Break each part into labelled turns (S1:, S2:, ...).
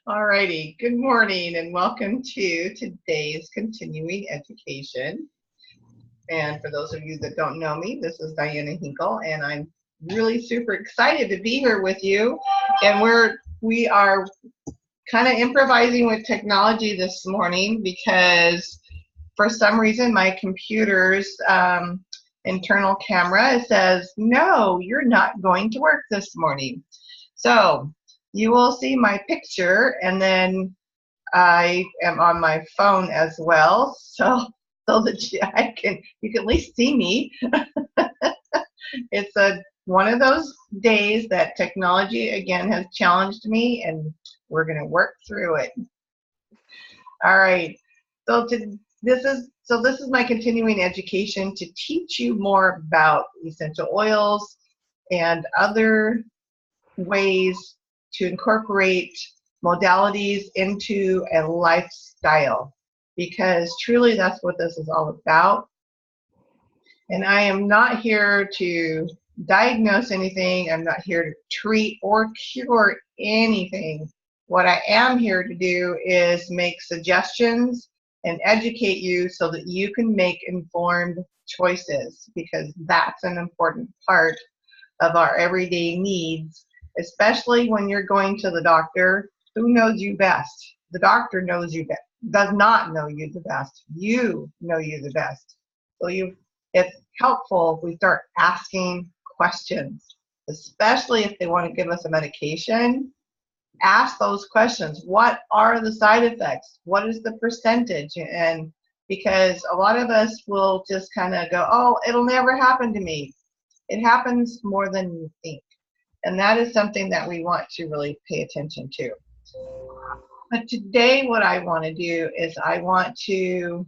S1: Alrighty, good morning and welcome to today's continuing education. And for those of you that don't know me, this is Diana Hinkle, and I'm really super excited to be here with you. And we are kind of improvising with technology this morning because for some reason my computer's internal camera says, no, you're not going to work this morning. So you will see my picture, and then I am on my phone as well, so that you can at least see me. It's one of those days that technology again has challenged me, and we're going to work through it. All right. This is my continuing education to teach you more about essential oils and other ways to incorporate modalities into a lifestyle, because truly that's what this is all about. And I am not here to diagnose anything. I'm not here to treat or cure anything. What I am here to do is make suggestions and educate you so that you can make informed choices, because that's an important part of our everyday needs, especially when you're going to the doctor. Who knows you best? The doctor knows you best, does not know you the best. You know you the best. So it's helpful if we start asking questions, especially if they want to give us a medication. Ask those questions. What are the side effects? What is the percentage? And because a lot of us will just kind of go, oh, it'll never happen to me. It happens more than you think. And that is something that we want to really pay attention to. But today what I want to do is I want to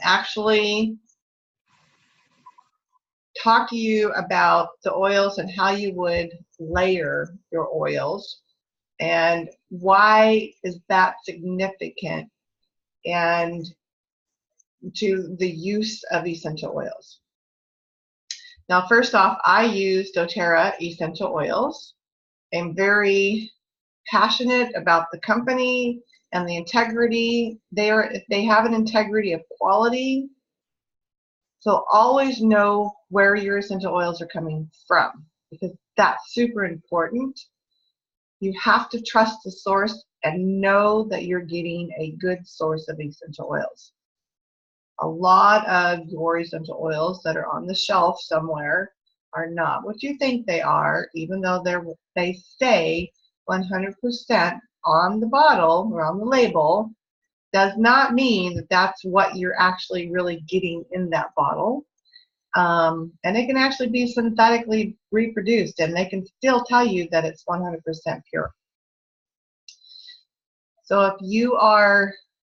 S1: actually talk to you about the oils and how you would layer your oils and why is that significant and to the use of essential oils. Now, first off, I use doTERRA essential oils. I'm very passionate about the company and the integrity. They have an integrity of quality. So always know where your essential oils are coming from, because that's super important. You have to trust the source and know that you're getting a good source of essential oils. A lot of your essential oils that are on the shelf somewhere are not what you think they are, even though they say 100% on the bottle or on the label. Does not mean that that's what you're actually really getting in that bottle. And it can actually be synthetically reproduced, and they can still tell you that it's 100% pure. So if you are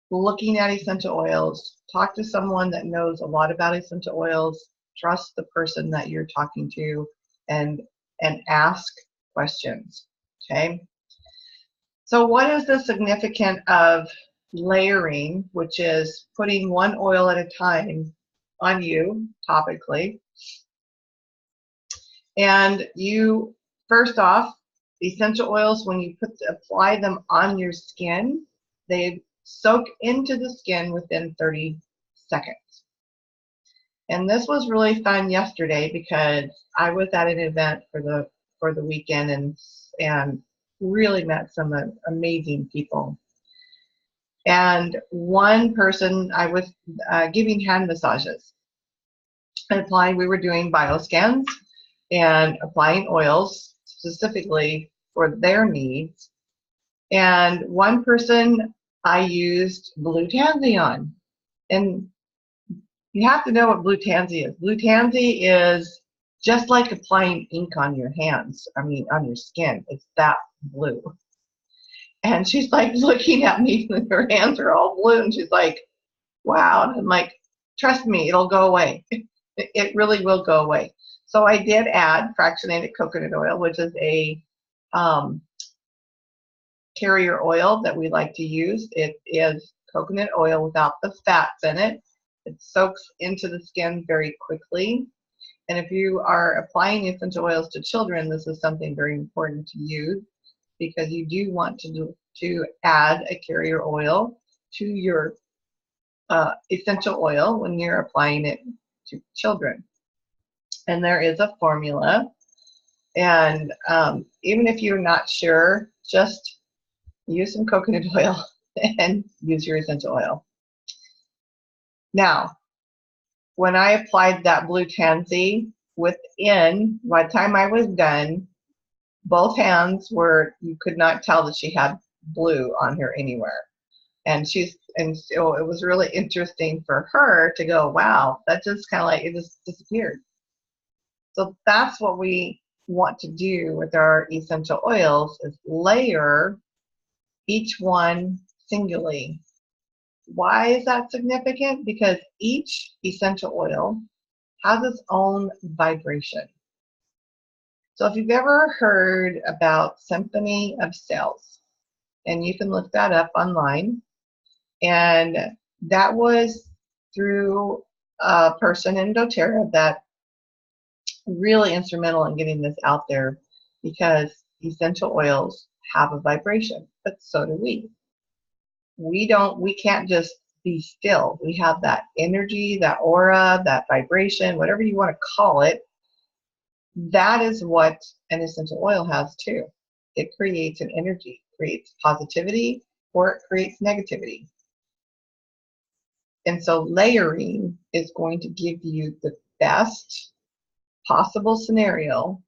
S1: looking at essential oils, talk to someone that knows a lot about essential oils. Trust the person that you're talking to, and ask questions. Okay. So what is the significance of layering, which is putting one oil at a time on you topically? And you, first off, essential oils, when you apply them on your skin, they soak into the skin within 30 seconds. And this was really fun yesterday because I was at an event for the weekend and really met some amazing people. And one person, I was giving hand massages and we were doing bioscans and applying oils specifically for their needs. And one person I used blue tansy on. And you have to know what blue tansy is. Blue tansy is just like applying ink on your hands, on your skin. It's that blue. And she's like looking at me, and her hands are all blue, and she's like, wow. And I'm like, trust me, it'll go away. It really will go away. So I did add fractionated coconut oil, which is a carrier oil that we like to use. It is coconut oil without the fats in it. It soaks into the skin very quickly. And if you are applying essential oils to children, this is something very important to use, because you do want to add a carrier oil to your essential oil when you're applying it to children. And there is a formula. And even if you're not sure, just use some coconut oil and use your essential oil. Now, when I applied that blue tansy, by the time I was done, both hands you could not tell that she had blue on her anywhere. And so it was really interesting for her to go, wow, that just kind of like, it just disappeared. So that's what we want to do with our essential oils, is layer each one singly. Why is that significant? Because each essential oil has its own vibration. So if you've ever heard about Symphony of Cells, and you can look that up online, and that was through a person in doTERRA that really instrumental in getting this out there, because essential oils have a vibration, but so do we. We can't just be still. We have that energy, that aura, that vibration, whatever you want to call it. That is what an essential oil has too. It creates an energy, creates positivity, or it creates negativity. And so layering is going to give you the best possible scenario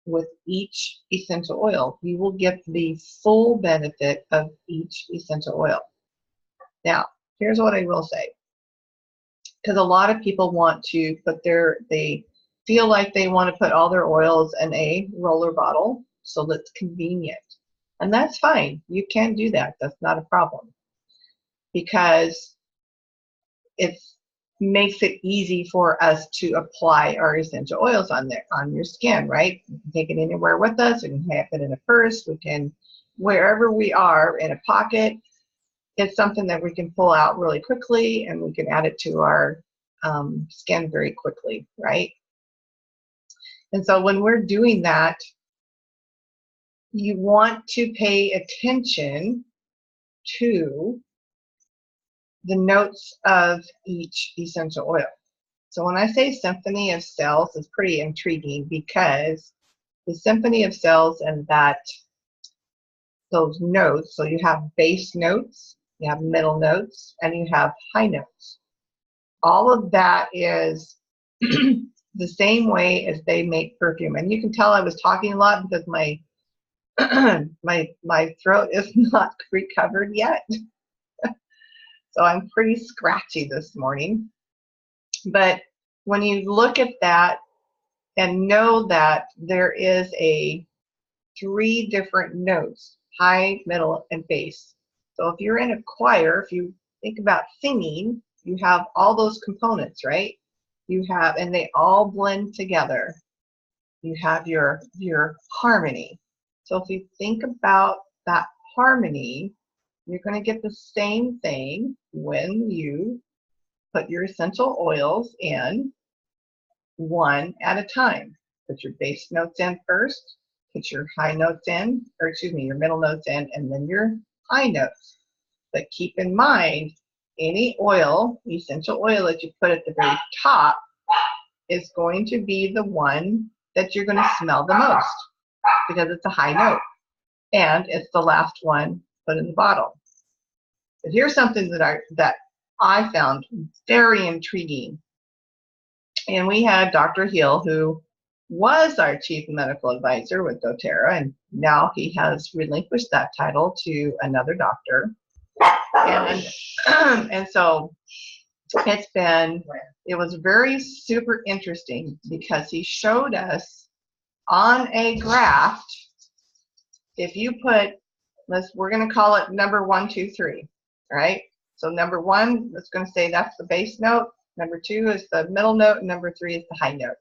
S1: with each essential oil. You will get the full benefit of each essential oil. Now, here's what I will say. Because a lot of people want to they feel like they want to put all their oils in a roller bottle so that's convenient. And that's fine. You can do that. That's not a problem. Because it makes it easy for us to apply our essential oils on your skin, right? We can take it anywhere with us. We can have it in a purse. We can, wherever we are, in a pocket. It's something that we can pull out really quickly, and we can add it to our skin very quickly, right? And so when we're doing that, you want to pay attention to the notes of each essential oil. So when I say Symphony of Cells, it's pretty intriguing, because the Symphony of Cells and those notes, so you have base notes, you have middle notes, and you have high notes. All of that is the same way as they make perfume. And you can tell I was talking a lot because my my throat is not recovered yet. So I'm pretty scratchy this morning. But when you look at that and know that there is 3 different notes, high, middle, and bass. So if you're in a choir, if you think about singing, you have all those components, right? And they all blend together. You have your harmony. So if you think about that harmony, you're going to get the same thing when you put your essential oils in one at a time. Put your base notes in first, put your high notes in, or excuse me, your middle notes in, and then your high notes. But keep in mind, any oil, essential oil that you put at the very top, is going to be the one that you're going to smell the most, because it's a high note, and it's the last one put in the bottle. But here's something that I found very intriguing. And we had Dr. Hill, who was our chief medical advisor with doTERRA, and now he has relinquished that title to another doctor. And so it was very super interesting, because he showed us on a graph, if you put, we're going to call it number 1, 2, 3, right? So number 1, it's going to say that's the base note. Number 2 is the middle note, and number 3 is the high note.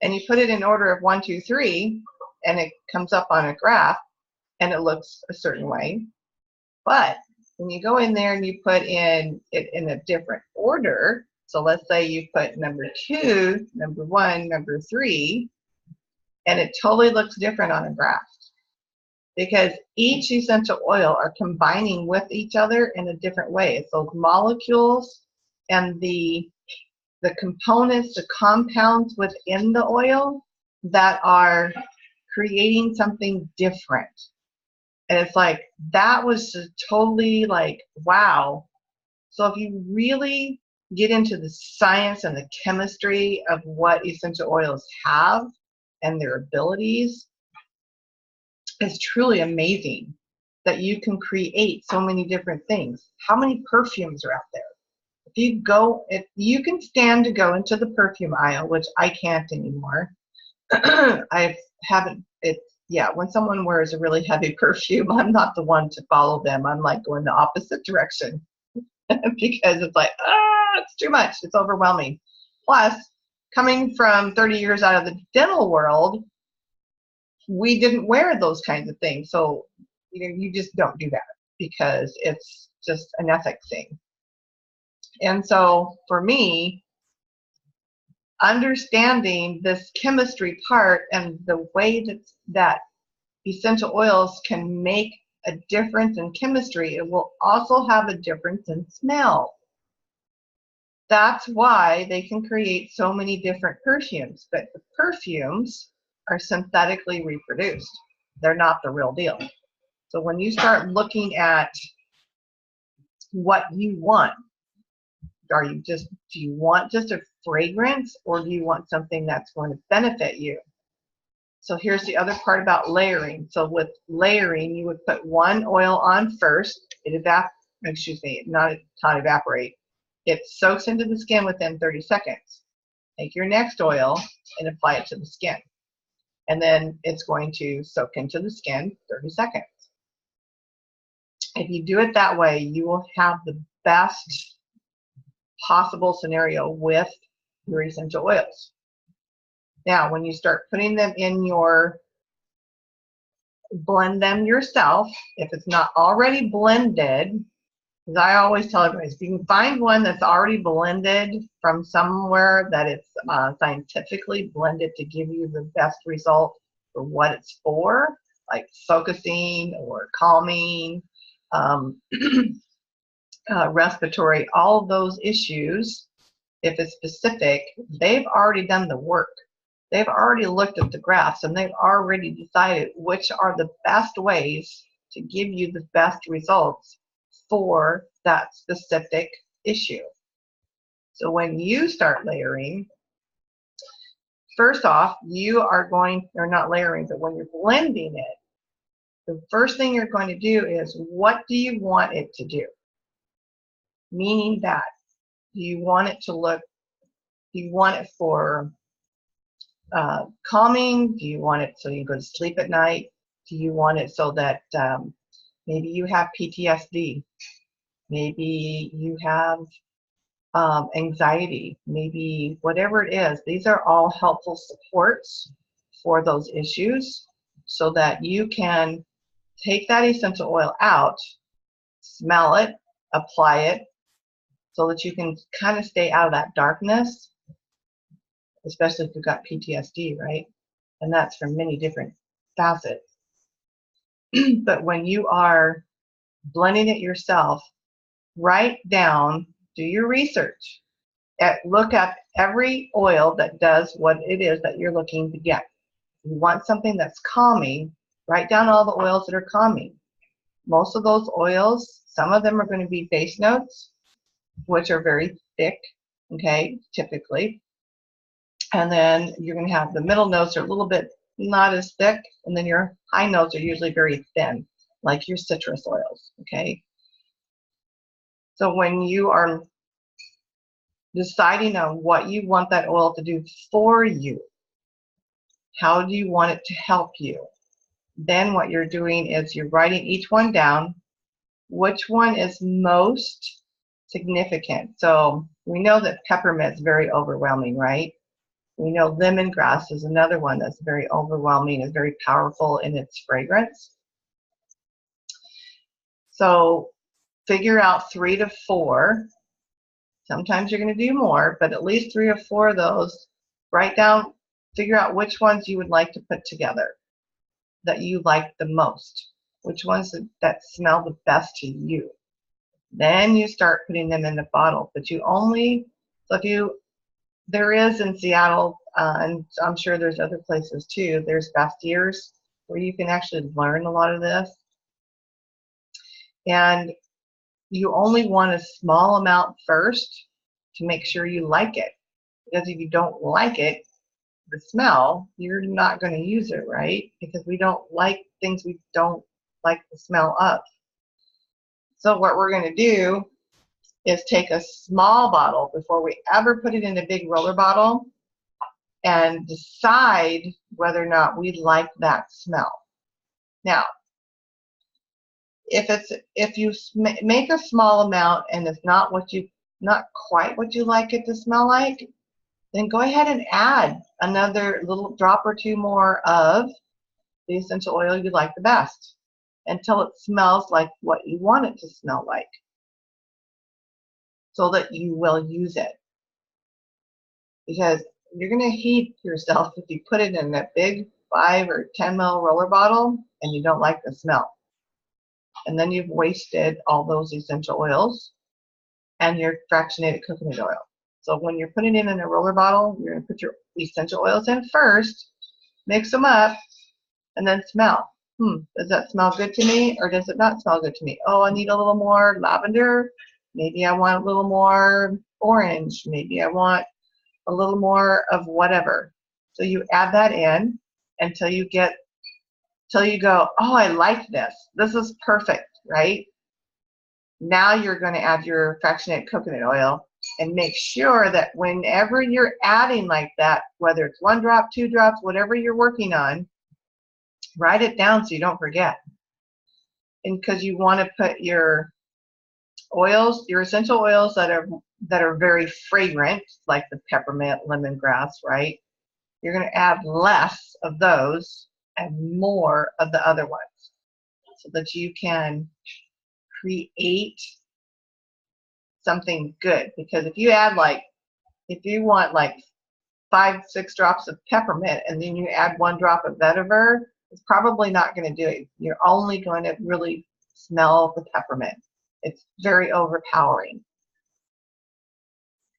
S1: And you put it in order of 1, 2, 3, and it comes up on a graph, and it looks a certain way. But when you go in there and you put in it in a different order, so let's say you put number 2, number 1, number 3, and it totally looks different on a graph. because each essential oil are combining with each other in a different way. It's those molecules and the components, the compounds within the oil that are creating something different. And it's like, that was just totally like, wow. So if you really get into the science and the chemistry of what essential oils have and their abilities, it's truly amazing that you can create so many different things. How many perfumes are out there? If you can stand to go into the perfume aisle, which I can't anymore. I haven't, yeah, when someone wears a really heavy perfume, I'm not the one to follow them. I'm like going the opposite direction because it's like, it's too much. It's overwhelming. Plus, coming from 30 years out of the dental world, we didn't wear those kinds of things. So, you just don't do that because it's just an ethics thing. And so for me, understanding this chemistry part and the way that essential oils can make a difference in chemistry, it will also have a difference in smell. That's why they can create so many different perfumes, but the perfumes are synthetically reproduced. They're not the real deal. So when you start looking at what you want, do you want just a fragrance, or do you want something that's going to benefit you? So here's the other part about layering. So with layering, you would put one oil on first. Not evaporate. It soaks into the skin within 30 seconds. Take your next oil and apply it to the skin. And then it's going to soak into the skin 30 seconds. If you do it that way, you will have the best possible scenario with your essential oils. Now, when you start putting them in blend them yourself, if it's not already blended, because I always tell everybody, if you can find one that's already blended from somewhere that it's scientifically blended to give you the best result for what it's for, like focusing or calming, respiratory, all of those issues, if it's specific, they've already done the work. They've already looked at the graphs and they've already decided which are the best ways to give you the best results for that specific issue. So when you start layering, first off, or not layering, but when you're blending it, the first thing you're going to do is, what do you want it to do? Meaning that, do you want it for calming? Do you want it so you go to sleep at night? Do you want it so that maybe you have PTSD? Maybe you have anxiety? Maybe whatever it is, these are all helpful supports for those issues so that you can take that essential oil out, smell it, apply it, so that you can kind of stay out of that darkness, especially if you've got PTSD, right? And that's from many different facets. But when you are blending it yourself, write down, do your research, look up every oil that does what it is that you're looking to get. If you want something that's calming, write down all the oils that are calming. Most of those oils, some of them are going to be base notes, which are very thick, okay, typically. And then you're going to have the middle notes are a little bit not as thick, and then your high notes are usually very thin, like your citrus oils, okay? So when you are deciding on what you want that oil to do for you, how do you want it to help you, then what you're doing is you're writing each one down, which one is most significant. So we know that peppermint is very overwhelming, right? We know lemongrass is another one that's very overwhelming, is very powerful in its fragrance. So figure out 3 to 4. Sometimes you're going to do more, but at least 3 or 4 of those. Write down, figure out which ones you would like to put together. that you like the most, which ones that smell the best to you. Then you start putting them in the bottle, but you only, so if you, there is in Seattle, and I'm sure there's other places too, there's Bastiers where you can actually learn a lot of this. And you only want a small amount first to make sure you like it. Because if you don't like it, the smell, you're not going to use it, right? Because we don't like things we don't like the smell of. So what we're going to do is take a small bottle before we ever put it in a big roller bottle and decide whether or not we like that smell. Now, if you make a small amount and it's not quite what you like it to smell like, then go ahead and add another little drop or two more of the essential oil you like the best until it smells like what you want it to smell like, so that you will use it. Because you're going to heat yourself if you put it in a big 5 or 10 ml roller bottle and you don't like the smell. And then you've wasted all those essential oils and your fractionated coconut oil. So when you're putting it in a roller bottle, you're going to put your essential oils in first, mix them up, and then smell. Does that smell good to me or does it not smell good to me? Oh, I need a little more lavender. Maybe I want a little more orange. Maybe I want a little more of whatever. So you add that in until you go, oh, I like this. This is perfect, right? Now you're going to add your fractionated coconut oil and make sure that whenever you're adding like that, whether it's 1 drop, 2 drops, whatever you're working on, write it down so you don't forget. And because you want to put your oils, your essential oils that are very fragrant, like the peppermint, lemongrass, right? You're going to add less of those and more of the other ones so that you can create something good. Because if you add if you want 5, 6 drops of peppermint and then you add 1 drop of vetiver, it's probably not going to do it. You're only going to really smell the peppermint. It's very overpowering.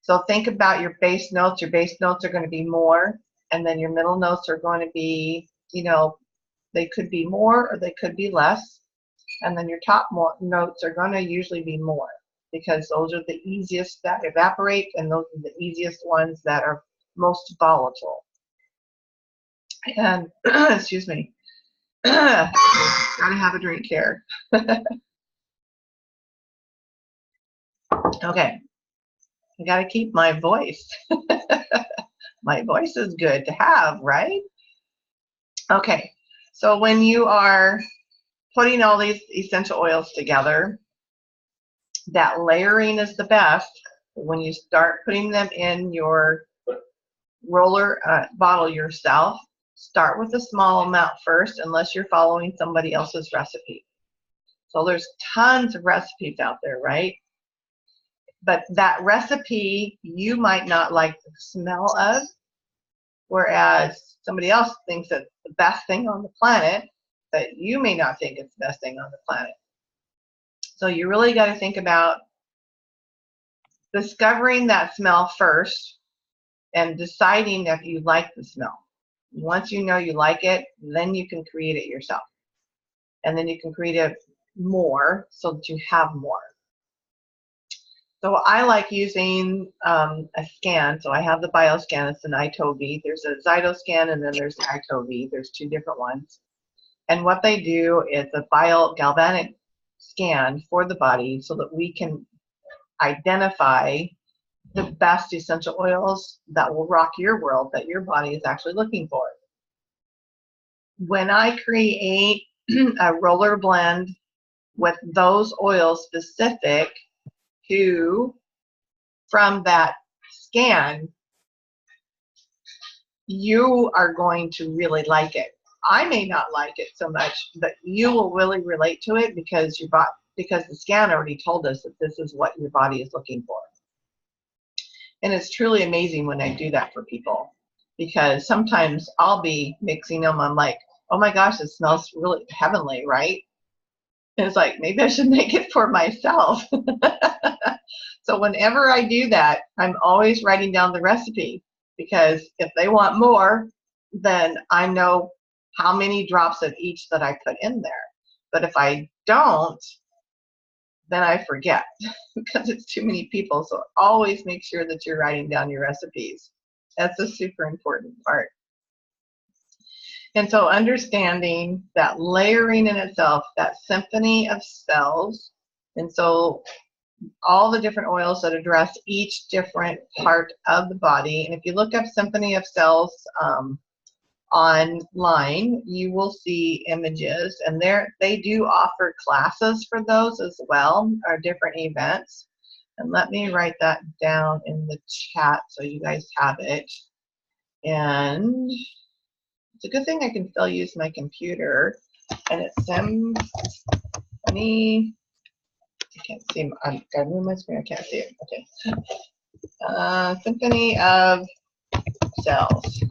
S1: So think about your base notes. Your base notes are going to be more, and then your middle notes are going to be, they could be more or they could be less. And then your top notes are going to usually be more, because those are the easiest that evaporate, and those are the easiest ones that are most volatile. And excuse me, gotta have a drink here. Okay, I gotta keep my voice. My voice is good to have, right? Okay, so when you are putting all these essential oils together, that layering is the best. When you start putting them in your roller bottle yourself, start with a small amount first, unless you're following somebody else's recipe. So there's tons of recipes out there, right? But that recipe you might not like the smell of, whereas somebody else thinks it's the best thing on the planet, but you may not think it's the best thing on the planet. So you really got to think about discovering that smell first and deciding if you like the smell. Once you know you like it, then you can create it yourself. And then you can create it more so that you have more. So I like using a scan. So I have the BioScan. It's an iTovi. There's a Zytoscan and then there's the iTovi. There's 2 different ones. And what they do is a biogalvanic scan for the body so that we can identify the best essential oils that will rock your world, that your body is actually looking for. When I create a roller blend with those oils specific from that scan, you are going to really like it. I may not like it so much, but you will really relate to it because the scan already told us that this is what your body is looking for. And it's truly amazing when I do that for people, because sometimes I'll be mixing them. I'm like, oh my gosh, it smells really heavenly, right? And it's like, maybe I should make it for myself. So whenever I do that, I'm always writing down the recipe, because if they want more, then I know how many drops of each that I put in there. But if I don't, then I forget because it's too many people. So always make sure that you're writing down your recipes. That's a super important part. And so understanding that layering in itself, that symphony of cells, and so all the different oils that address each different part of the body. And if you look up Symphony of Cells online, you will see images, and they do offer classes for those as well, or different events. And let me write that down in the chat so you guys have it. And it's a good thing I can still use my computer. And it's Symphony. I can't see. I've got to move my screen. I can't see it. Okay. Symphony of Cells.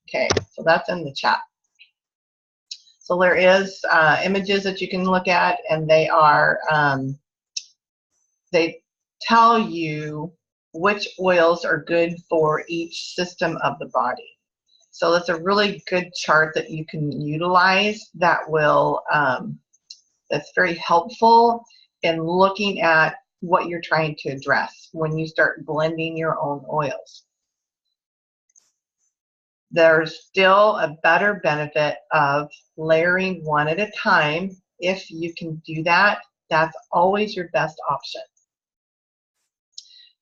S1: Okay, so that's in the chat. So there is images that you can look at, and they are they tell you which oils are good for each system of the body. So that's a really good chart that you can utilize. That will that's very helpful in looking at what you're trying to address when you start blending your own oils. There's still a better benefit of layering one at a time. If you can do that, that's always your best option.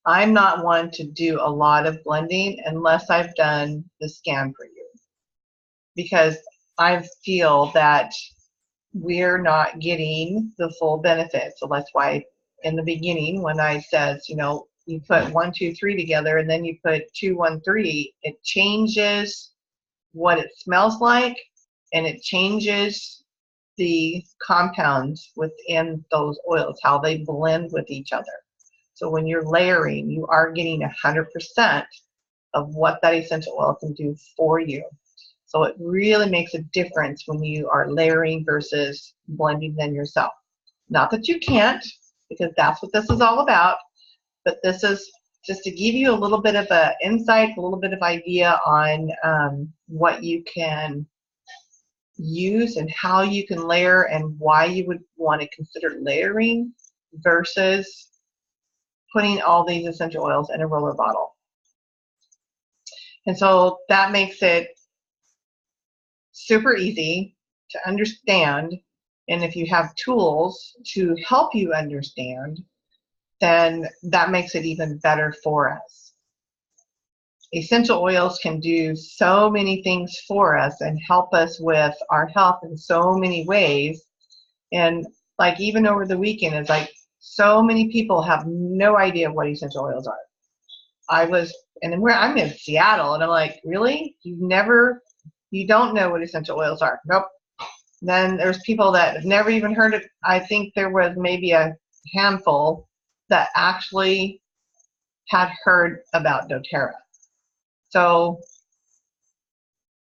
S1: I'm not one to do a lot of blending unless I've done the scan for you, because I feel that we're not getting the full benefit. So that's why in the beginning, when I said, you know, you put 1, 2, 3 together, and then you put 2, 1, 3, it changes what it smells like, and it changes the compounds within those oils, how they blend with each other. So when you're layering, you are getting 100% of what that essential oil can do for you. So it really makes a difference when you are layering versus blending them yourself. Not that you can't, because that's what this is all about, but this is just to give you a little bit of an insight, a little bit of idea on what you can use and how you can layer, and why you would want to consider layering versus putting all these essential oils in a roller bottle. And so that makes it super easy to understand. And if you have tools to help you understand, then that makes it even better for us. Essential oils can do so many things for us and help us with our health in so many ways. And like even over the weekend, it's like so many people have no idea what essential oils are. I'm in Seattle, and I'm like, really? You don't know what essential oils are? Nope. Then there's people that have never even heard it. I think there was maybe a handful that actually had heard about doTERRA. So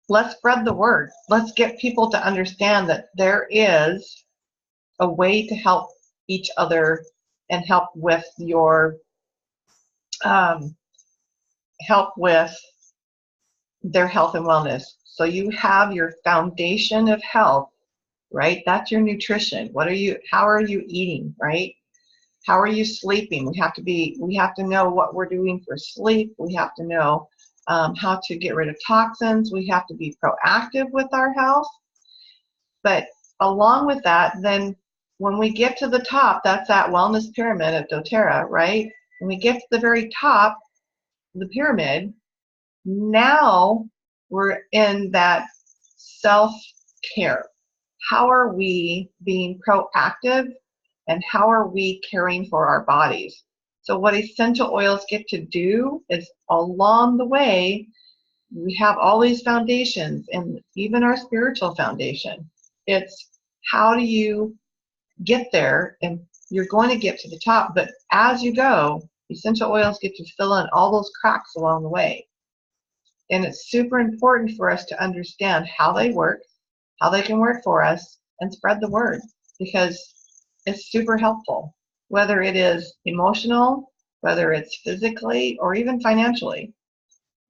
S1: let's spread the word. Let's get people to understand that there is a way to help each other and help with your help with their health and wellness. So you have your foundation of health, right? That's your nutrition. How are you eating, right? How are you sleeping? We have to know what we're doing for sleep. We have to know how to get rid of toxins. We have to be proactive with our health. But along with that, then when we get to the top, that's that wellness pyramid of doTERRA, right? When we get to the very top of the pyramid, now we're in that self-care. How are we being proactive, and how are we caring for our bodies? So what essential oils get to do is, along the way, we have all these foundations, and even our spiritual foundation. It's how do you get there, and you're going to get to the top, but as you go, essential oils get to fill in all those cracks along the way. And it's super important for us to understand how they work, how they can work for us, and spread the word, because it's super helpful, whether it is emotional, whether it's physically, or even financially.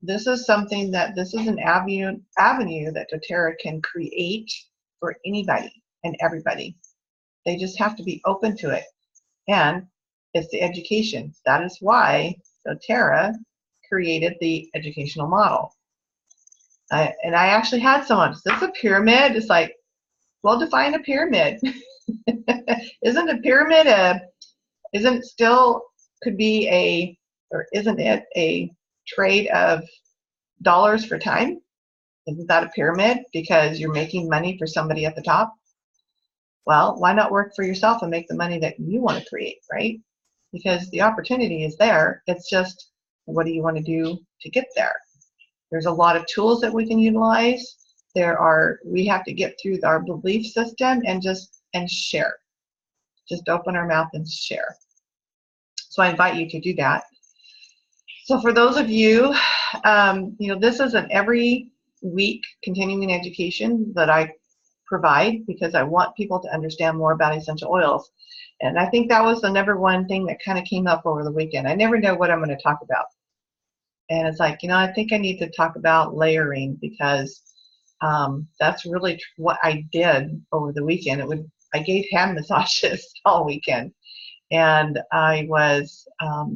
S1: This is an avenue that doTERRA can create for anybody and everybody. They just have to be open to it. And it's the education. That is why doTERRA created the educational model. And I actually had someone, is this a pyramid? It's like, well, define a pyramid. Isn't a pyramid isn't still, could be a, or isn't it a trade of dollars for time? Isn't that a pyramid because you're making money for somebody at the top? Well, why not work for yourself and make the money that you want to create, right? Because the opportunity is there. It's just, what do you want to do to get there? There's a lot of tools that we can utilize. We have to get through our belief system and share. Just open our mouth and share. So I invite you to do that. So for those of you, this is an every week continuing education that I provide because I want people to understand more about essential oils. And I think that was the number one thing that kind of came up over the weekend. I never know what I'm going to talk about. And it's like, I think I need to talk about layering because that's really what I did over the weekend. I gave hand massages all weekend. And I was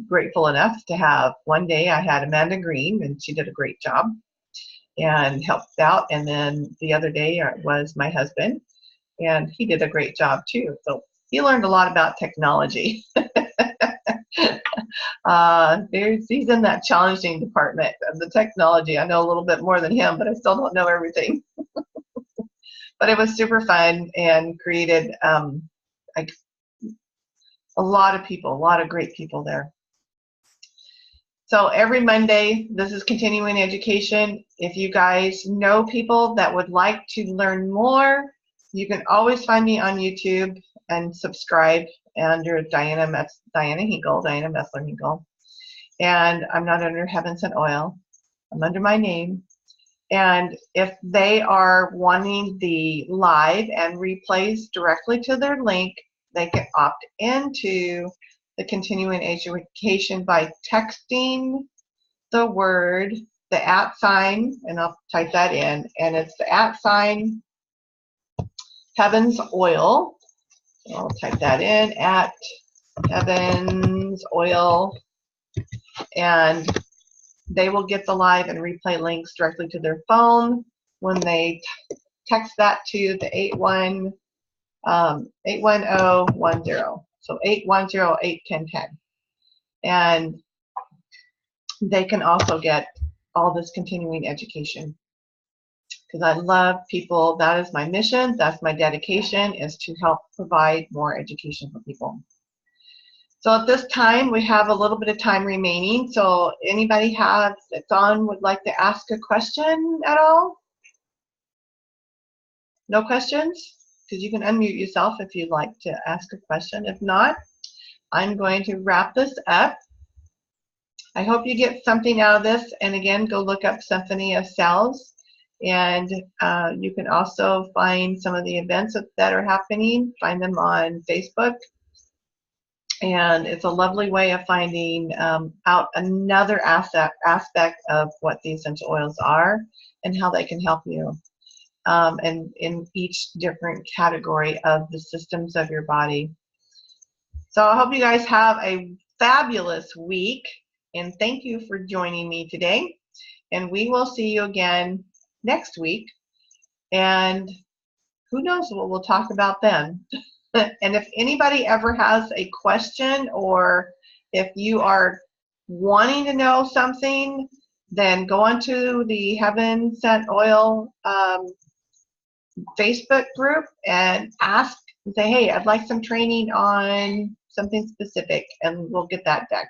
S1: grateful enough to have, one day I had Amanda Green, and she did a great job and helped out. And then the other day was my husband, and he did a great job too. So he learned a lot about technology. He's in that challenging department of the technology. I know a little bit more than him, but I still don't know everything. But it was super fun and created a lot of great people there. So every Monday, this is continuing education. If you guys know people that would like to learn more, you can always find me on YouTube and subscribe under Diana Messler Hinkle. And I'm not under Heaven Sent Oil. I'm under my name. And if they are wanting the live and replays directly to their link, they can opt into the continuing education by texting the word, the @sign, and I'll type that in, and it's the @ Heaven's Oil. I'll type that in, @Heaven's Oil, and they will get the live and replay links directly to their phone when they text that to the 81010. So 810-81010. And they can also get all this continuing education. Because I love people, that is my mission, that's my dedication, is to help provide more education for people. So at this time, we have a little bit of time remaining. So anybody that's on would like to ask a question at all? No questions? Because you can unmute yourself if you'd like to ask a question. If not, I'm going to wrap this up. I hope you get something out of this. And again, go look up Symphony of Cells. And you can also find some of the events that are happening. Find them on Facebook. And it's a lovely way of finding out another aspect of what the essential oils are and how they can help you. And in each different category of the systems of your body. So I hope you guys have a fabulous week, and thank you for joining me today. And we will see you again next week, and who knows what we'll talk about then. And if anybody ever has a question, or if you are wanting to know something, then go onto the Heaven Sent Oil Facebook group and ask and say, hey, I'd like some training on something specific, and we'll get that done.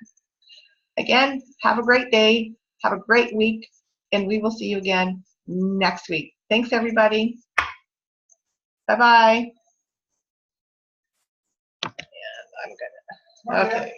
S1: Again, have a great day, have a great week, and we will see you again next week. Thanks, everybody. Bye-bye. And I'm gonna, okay.